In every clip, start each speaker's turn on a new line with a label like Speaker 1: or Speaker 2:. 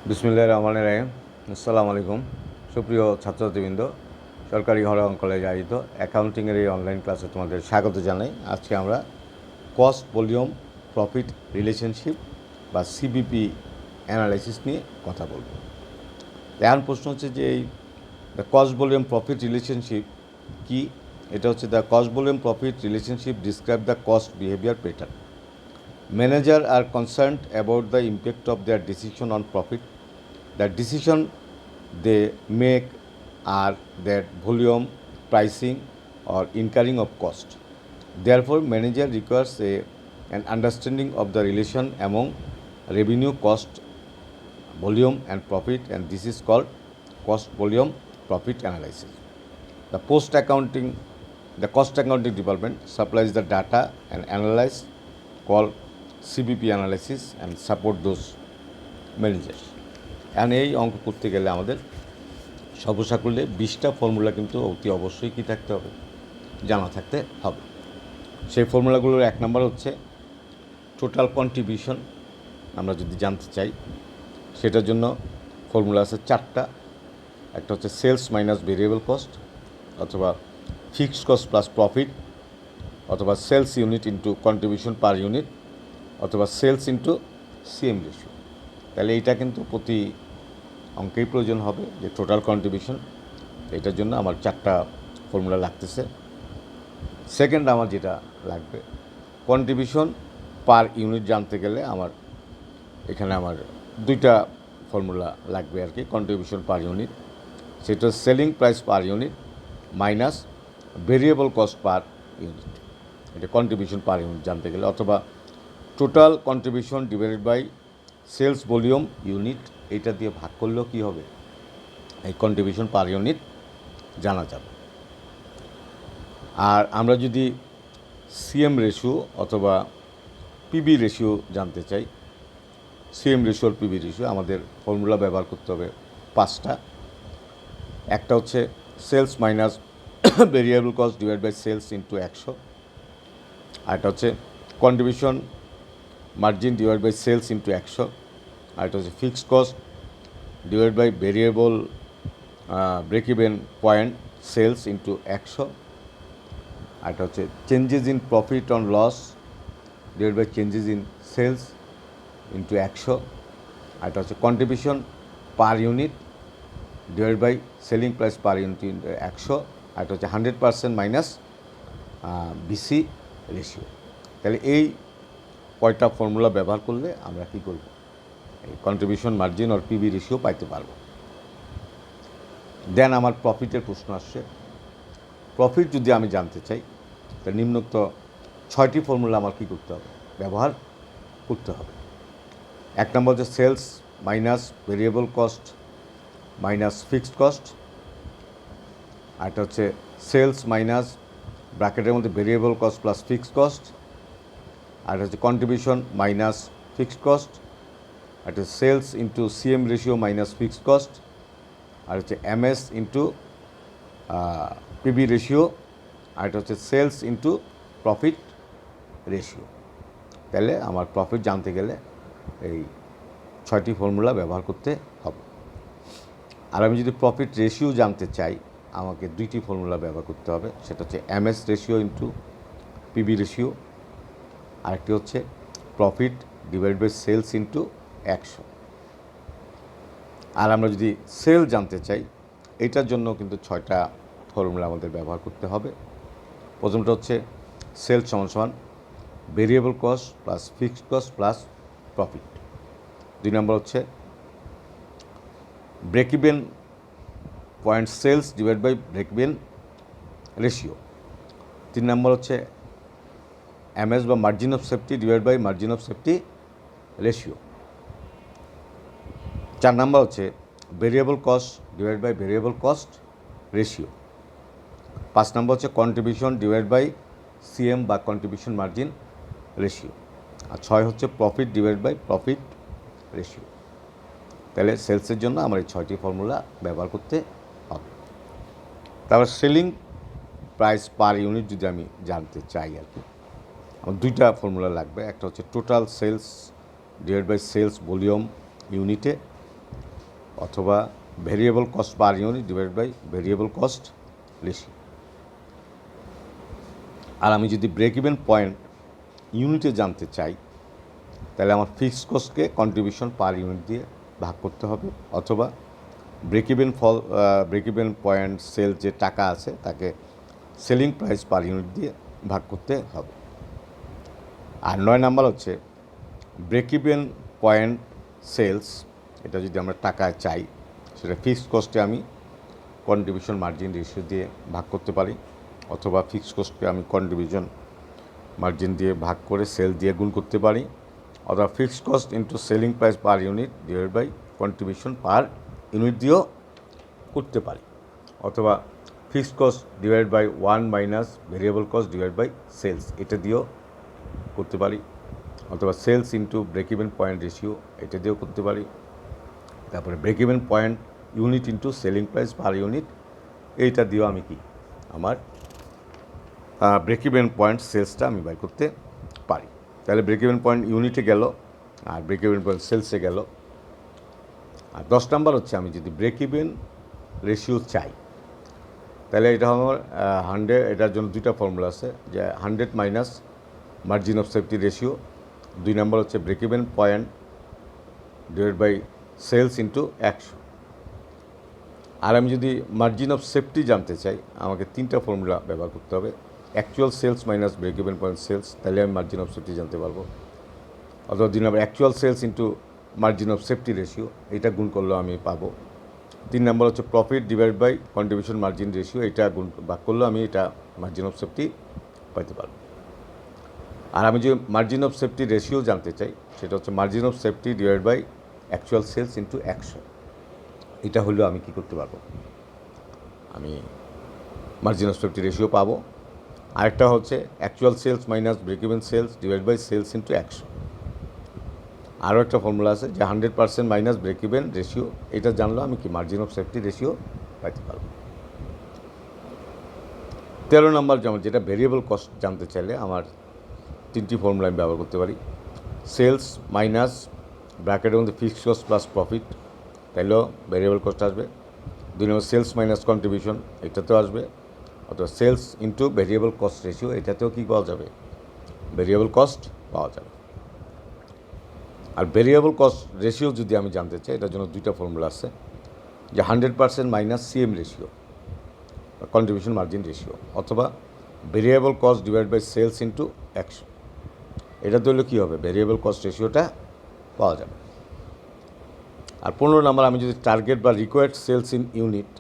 Speaker 1: বিসমিল্লাহির রহমানির রহিম। আসসালামু আলাইকুম। সুপ্রিয় ছাত্রছাত্রীবৃন্দ, সরকারি হরং কলেজে আয়োজিত অ্যাকাউন্টিংয়ের এই অনলাইন ক্লাসে তোমাদের স্বাগত জানাই। আজকে আমরা কস্ট ভলিউম প্রফিট রিলেশনশিপ বা সিবিপি অ্যানালাইসিস নিয়ে কথা বলব। এখন প্রশ্ন হচ্ছে যে এই the cost volume profit relationship কি? এটা হচ্ছে the cost volume profit relationship describe the cost behaviour pattern. Managers are concerned about the impact of their decision on profit. The decision they make are that volume, pricing, or incurring of cost. Therefore, manager requires an understanding of the relation among revenue, cost, volume, and profit, and this is called cost volume profit analysis. The cost accounting department supplies the data and analyze called CBP analysis and support those manager. এখন এই অঙ্ক করতে গেলে আমাদের সর্বসাকুল্যে 20টা formula কিন্তু অতি অবশ্যই কী থাকতে হবে, জানা থাকতে হবে। সেই ফর্মুলাগুলোর এক নম্বর হচ্ছে টোটাল কন্ট্রিবিউশন। আমরা যদি জানতে চাই সেটার জন্য ফর্মুলা আছে 4টা। একটা হচ্ছে সেলস মাইনাস ভেরিয়েবল কস্ট, অথবা ফিক্সড কস্ট প্লাস প্রফিট, অথবা sales unit into contribution per unit, অথবা সেলস ইন্টু সিএম রেশিও। তাহলে এইটা কিন্তু প্রতি অঙ্কেই প্রয়োজন হবে যে টোটাল কন্ট্রিবিউশন। এটার জন্য আমার 4টা ফর্মুলা লাগতেছে। সেকেন্ড আমার যেটা লাগবে কন্ট্রিবিউশন পার ইউনিট জানতে গেলে এখানে আমার 2টা ফর্মুলা লাগবে আর কি। কন্ট্রিবিউশন পার ইউনিট, সেটা selling price per unit minus variable cost per unit. এটা কন্ট্রিবিউশন পার ইউনিট জানতে গেলে, অথবা total contribution divided by sales volume unit, এইটা দিয়ে ভাগ করলেও কী হবে, এই কন্ট্রিবিউশন পার ইউনিট জানা যাবে। আর আমরা যদি সিএম রেশিও অথবা পিবি রেশিও জানতে চাই, সিএম রেশিও আর পিবি রেশিও, আমাদের ফর্মুলা ব্যবহার করতে হবে 5টা। একটা হচ্ছে sales minus variable cost divide by sales into 100। আর একটা হচ্ছে contribution margin divide by sales into 100। আর এটা হচ্ছে fixed cost divide by variable break even point sales into 100। আর এটা হচ্ছে changes in profit on loss divide by changes in sales into 100। আর এটা হচ্ছে contribution per unit divide by selling price per unit into 100। আর এটা হচ্ছে 100% minus BC ratio. তাহলে এই কয়টা ফর্মুলা ব্যবহার করলে আমরা কী করব, এই কন্ট্রিবিউশন মার্জিন আর পিবি রেশিও পাইতে পারবো। দেন আমার প্রফিটের প্রশ্ন আসছে। প্রফিট যদি আমি জানতে চাই তাহলে নিম্নোক্ত 6টি ফর্মুলা আমার কী করতে হবে, ব্যবহার করতে হবে। এক নম্বর হচ্ছে sales minus variable cost minus fixed cost. আর এটা হচ্ছে সেলস মাইনাস ব্র্যাকেটের মধ্যে variable cost plus fixed cost. আর এটা হচ্ছে কন্ট্রিবিউশন মাইনাস ফিক্সড কস্ট। আর এটা sales into CM ratio minus fixed cost. আর হচ্ছে এমএস ইন্টু পিবি রেশিও। আর এটা হচ্ছে সেলস ইন্টু প্রফিট রেশিও। তাহলে আমার প্রফিট জানতে গেলে এই 6টি ফর্মুলা ব্যবহার করতে হবে। আর আমি যদি প্রফিট রেশিও জানতে চাই আমাকে 2টি ফর্মুলা ব্যবহার করতে হবে। সেটা হচ্ছে MS ratio into PB ratio. আরেকটি হচ্ছে profit divide by sales into 100। আর আমরা যদি সেল জানতে চাই এটার জন্য কিন্তু 6টা ফর্মুলা আমাদের ব্যবহার করতে হবে। প্রথমটা হচ্ছে সেল সমান variable cost plus fixed cost plus profit. 2 নম্বর হচ্ছে break even point sales divide by break even ratio. 3 নম্বর হচ্ছে এমএস বা margin of safety divide by margin of safety ratio. 4 নম্বর হচ্ছে variable cost divide by variable cost ratio. 5 নম্বর হচ্ছে contribution divide by CM বা কন্ট্রিবিউশন মার্জিন রেশিও। আর 6 হচ্ছে profit divide by profit ratio. তাহলে সেলসের জন্য আমার এই 6টি ফর্মুলা ব্যবহার করতে হবে। তারপর সেলিং প্রাইস পার ইউনিট যদি আমি জানতে চাই আর কি, আমার 2টা ফর্মুলা লাগবে। একটা হচ্ছে total sales divide by sales volume ইউনিটে, অথবা variable cost per unit divide by variable cost ratio. আর আমি যদি ব্রেক ইভেন পয়েন্ট ইউনিটে জানতে চাই, তাহলে আমার ফিক্সড কস্টকে কন্ট্রিবিউশন পার ইউনিট দিয়ে ভাগ করতে হবে, অথবা ব্রেক ইভেন পয়েন্ট সেল যে টাকা আছে তাকে সেলিং প্রাইস পার ইউনিট দিয়ে ভাগ করতে হবে। আর 9 নাম্বার হচ্ছে ব্রেক ইভেন পয়েন্ট সেলস, এটা যদি আমরা টাকায় চাই, সেটা ফিক্সড কস্টে আমি কন্ট্রিবিউশন মার্জিন রেশিও দিয়ে ভাগ করতে পারি, অথবা ফিক্সড কস্টকে আমি কন্ট্রিবিউশন মার্জিন দিয়ে ভাগ করে সেল দিয়ে গুণ করতে পারি, অথবা fixed cost into selling price per unit divide by contribution per unit দিয়েও করতে পারি, অথবা fixed cost divide by 1 minus variable cost divide by sales, এটা দিয়েও করতে পারি, অথবা sales into break even point ratio, এটা দিয়েও করতে পারি। তারপরে break even point unit into selling price per unit, এইটা দিয়েও আমি কি আমার ব্রেক ইভেন পয়েন্ট সেলসটা আমি বাই করতে পারি। তাহলে ব্রেক ইভেন পয়েন্ট ইউনিটে গেল, আর ব্রেক ইভেন পয়েন্ট সেলসে গেল। আর 10 নাম্বার হচ্ছে আমি যদি ব্রেক ইভেন রেশিও চাই, তাহলে এটা আমার 100, এটার জন্য দুইটা ফর্মুলা আছে, যে 100 minus margin of safety ratio, 2 number হচ্ছে break even point divide by sales into 100। আর আমি যদি মার্জিন অফ সেফটি জানতে চাই, আমাকে 3টা ফর্মুলা ব্যবহার করতে হবে, actual sales minus break even point sales, তাহলে আমি মার্জিন অফ সেফটি জানতে পারবো, অথবা 2 number actual sales into margin of safety ratio, এটা গুণ করলেও আমি পাবো। 3 নাম্বার হচ্ছে profit divide by contribution margin ratio, এটা গুণ ভাগ করলেও আমি এটা মার্জিন অফ সেফটি পাইতে পারবো। আর আমি যে মার্জিন অফ সেফটি রেশিও জানতে চাই, সেটা হচ্ছে margin of safety divide by actual sales into 100, এটা হলেও আমি কী করতে পারবো, আমি মার্জিন অফ সেফটি রেশিও পাবো। আরেকটা হচ্ছে actual sales minus break even sales divide by sales into 100। আরও একটা ফর্মুলা আছে যে 100% মাইনাস ব্রেক ইভেন রেশিও, এটা জানলেও আমি কি মার্জিন অফ সেফটি রেশিও পাইতে পারবো। 13 নম্বর যেটা ভেরিয়েবল কস্ট জানতে চাইলে আমার 3টি ফর্মুলা আমি ব্যবহার করতে পারি, সেলস মাইনাস ব্র্যাকেটের মধ্যে ফিক্সড কস্ট প্লাস প্রফিট, তাইলেও ভেরিয়েবল কস্ট আসবে। 2 নম্বর সেলস মাইনাস কন্ট্রিবিউশন, এটাতেও আসবে, অথবা sales into variable cost ratio, এটাতেও কী পাওয়া যাবে, ভেরিয়েবল কস্ট পাওয়া যাবে। আর ভেরিয়েবল কস্ট রেশিও যদি আমি জানতে চাই, এটার জন্য 2টা ফর্মুলা আছে, যে 100% minus CM ratio, contribution margin ratio, অথবা variable cost divide by sales into 100, এটা দিলে কী হবে, ভেরিয়েবল কস্ট রেশিওটা পাওয়া যাবে। আর 15 নাম্বার, আমি যদি টার্গেট বা রিকোয়ার্ড সেলস ইন ইউনিট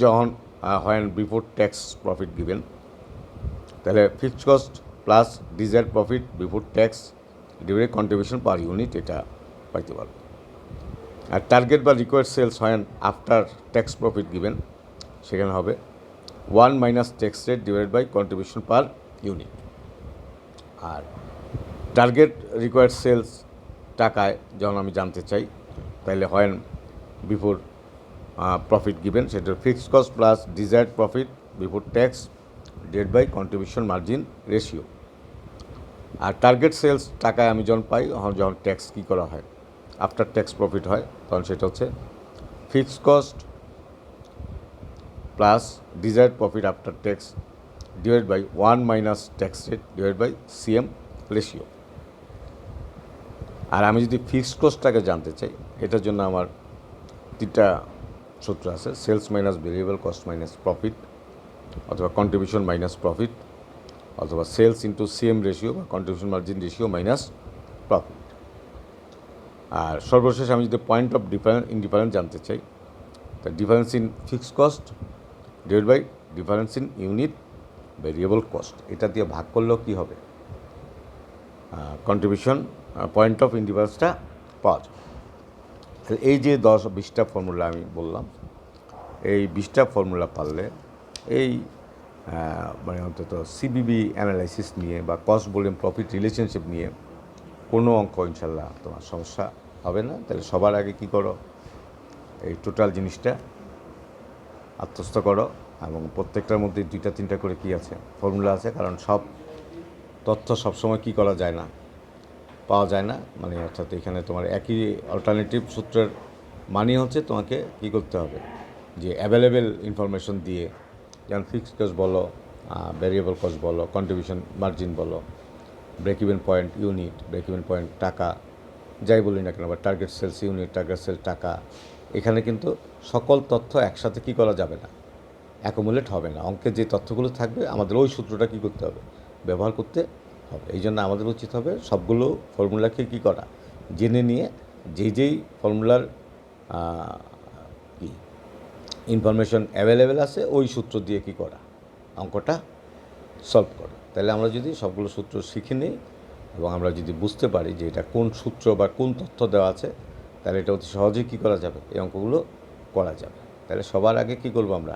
Speaker 1: যখন হয় বিফোর ট্যাক্স প্রফিট গিভেন, তাহলে fixed cost plus desired profit before tax divide contribution per unit, এটা পাইতে পারবো। আর টার্গেট বা রিকোয়ার্ড সেলস হয় আফটার ট্যাক্স প্রফিট গিভেন, সেখানে হবে 1 minus tax rate divide by contribution per unit. আর টার্গেট রিকোয়ার্ড সেলস টাকায় যখন আমি জানতে চাই, তাহলে হয় বিফোর প্রফিট গিভেন, সেটা fixed cost plus desired profit before tax divide by contribution margin ratio. R target cells টাকায় আমি যখন পাই, যখন ট্যাক্স কী করা হয়, আফটার ট্যাক্স প্রফিট হয়, তখন সেটা হচ্ছে fixed cost plus desired profit after tax divide by 1 minus tax rate divide by CM ratio. আর আমি যদি ফিক্সড কস্টটাকে জানতে চাই, এটার জন্য আমার 3টা সূত্র আছে, sales minus variable cost minus profit, অথবা কন্ট্রিবিউশন মাইনাস প্রফিট, অথবা সেলস ইন্টু সিএম রেশিও বা contribution margin ratio minus profit. আর সর্বশেষ আমি যদি পয়েন্ট অফ ডিফারেন্স জানতে চাই, তা difference in fixed cost divide by difference in unit variable cost, এটা দিয়ে ভাগ করলেও কী হবে, কন্ট্রিবিউশন পয়েন্ট অফ ইন্ডিফারেন্সটা পাওয়া যায়। এই যে 10-20টা ফর্মুলা আমি বললাম, এই 20টা ফর্মুলা পারলে এই মানে অন্তত সিবিবি অ্যানালাইসিস নিয়ে বা কস্ট ভলিউম প্রফিট রিলেশনশিপ নিয়ে কোনো অঙ্ক ইনশাল্লাহ তোমার সমস্যা হবে না। তাহলে সবার আগে কী করো, এই টোটাল জিনিসটা আত্মস্থ করো, এবং প্রত্যেকটার মধ্যে 2-3টা করে কী আছে, ফর্মুলা আছে, কারণ সব তথ্য সবসময় কী করা যায় না, পাওয়া যায় না, মানে অর্থাৎ এখানে তোমার একই অল্টারনেটিভ সূত্রের মানি হচ্ছে তোমাকে কী করতে হবে, যে অ্যাভেলেবেল ইনফরমেশন দিয়ে, যেমন ফিক্সড কস্ট বলো, ভ্যারিয়েবল কস্ট বলো, কন্ট্রিবিউশন মার্জিন বলো, break even point unit, break even point টাকা, যাই বলি না কেন, বা target sales unit, target sale টাকা, এখানে কিন্তু সকল তথ্য একসাথে কী করা যাবে না, অ্যাকুমুলেট হবে না। অঙ্কের যে তথ্যগুলো থাকবে আমাদের ওই সূত্রটা কী করতে হবে, ব্যবহার করতে হবে। এই জন্য আমাদের উচিত হবে সবগুলো ফর্মুলাকে কী করা, জেনে নিয়ে যেই ফর্মুলার কি ইনফরমেশন অ্যাভেলেবেল আছে ওই সূত্র দিয়ে কী করা, অঙ্কটা সলভ করা। তাহলে আমরা যদি সবগুলো সূত্র শিখে নিই এবং আমরা যদি বুঝতে পারি যে এটা কোন সূত্র বা কোন তথ্য দেওয়া আছে, তাহলে এটা অতি সহজেই কী করা যাবে, এই অঙ্কগুলো করা যাবে। তাহলে সবার আগে কী করবো, আমরা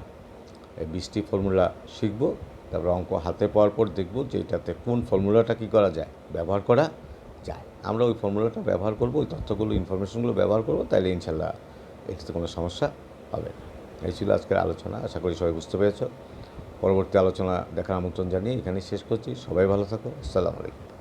Speaker 1: এই 20টি ফর্মুলা শিখব, তারপর অঙ্ক হাতে পাওয়ার পর দেখব যে এটাতে কোন ফর্মুলাটা কী করা যায়, ব্যবহার করা যায়। আমরা ওই ফর্মুলাটা ব্যবহার করব, ওই তথ্যগুলো ইনফরমেশনগুলো ব্যবহার করব, তাহলে ইনশাল্লাহ এটাতে কোনো সমস্যা হবে না। এই ছিল আজকের আলোচনা, আশা করি সবাই বুঝতে পেরেছ। পরবর্তী আলোচনা দেখার আমন্ত্রণ জানিয়ে এখানেই শেষ করছি। সবাই ভালো থাকো। আসসালামু আলাইকুম।